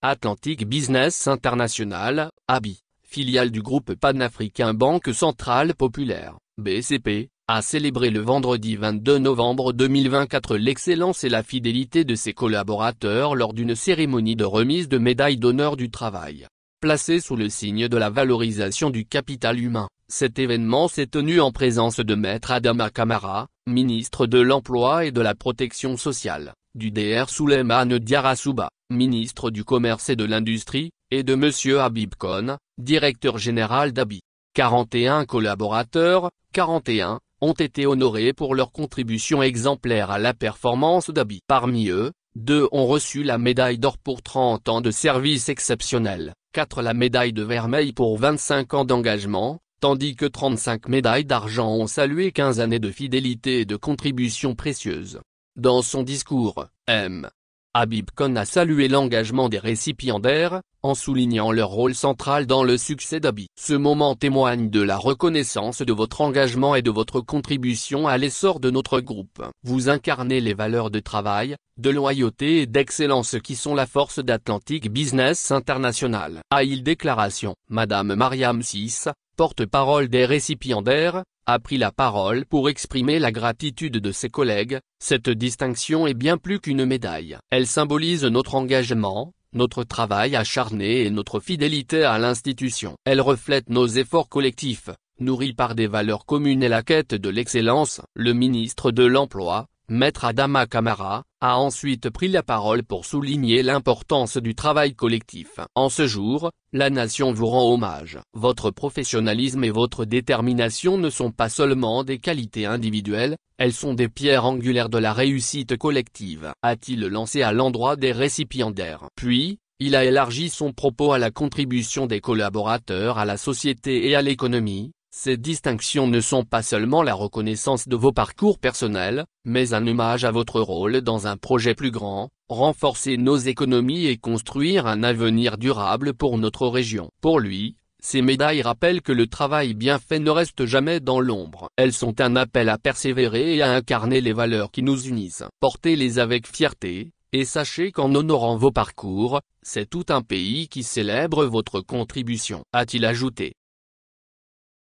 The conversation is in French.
Atlantic Business International, ABI, filiale du groupe panafricain Banque Centrale Populaire, BCP, a célébré le vendredi 22 novembre 2024 l'excellence et la fidélité de ses collaborateurs lors d'une cérémonie de remise de médailles d'honneur du travail. Placé sous le signe de la valorisation du capital humain, cet événement s'est tenu en présence de Maître Adama Kamara, ministre de l'Emploi et de la Protection sociale, du Dr Souleymane Diarra-Souba, ministre du Commerce et de l'Industrie, et de M. Habib Kon, directeur général d'ABI. 41 collaborateurs, 41, ont été honorés pour leur contribution exemplaire à la performance d'ABI. Parmi eux, 2 ont reçu la médaille d'or pour 30 ans de service exceptionnel, 4 la médaille de vermeil pour 25 ans d'engagement, tandis que 35 médailles d'argent ont salué 15 années de fidélité et de contributions précieuses. Dans son discours, M. Habib Kon a salué l'engagement des récipiendaires, en soulignant leur rôle central dans le succès d'ABI. Ce moment témoigne de la reconnaissance de votre engagement et de votre contribution à l'essor de notre groupe. Vous incarnez les valeurs de travail, de loyauté et d'excellence qui sont la force d'Atlantic Business International. Déclaration. Madame Mariam Sis, porte-parole des récipiendaires, a pris la parole pour exprimer la gratitude de ses collègues. Cette distinction est bien plus qu'une médaille. Elle symbolise notre engagement, notre travail acharné et notre fidélité à l'institution. Elle reflète nos efforts collectifs, nourris par des valeurs communes et la quête de l'excellence. Le ministre de l'Emploi, Maître Adama Kamara, a ensuite pris la parole pour souligner l'importance du travail collectif. En ce jour, la nation vous rend hommage. Votre professionnalisme et votre détermination ne sont pas seulement des qualités individuelles, elles sont des pierres angulaires de la réussite collective, a-t-il lancé à l'endroit des récipiendaires. Puis, il a élargi son propos à la contribution des collaborateurs à la société et à l'économie. Ces distinctions ne sont pas seulement la reconnaissance de vos parcours personnels, mais un hommage à votre rôle dans un projet plus grand, renforcer nos économies et construire un avenir durable pour notre région. Pour lui, ces médailles rappellent que le travail bien fait ne reste jamais dans l'ombre. Elles sont un appel à persévérer et à incarner les valeurs qui nous unissent. Portez-les avec fierté, et sachez qu'en honorant vos parcours, c'est tout un pays qui célèbre votre contribution, a-t-il ajouté.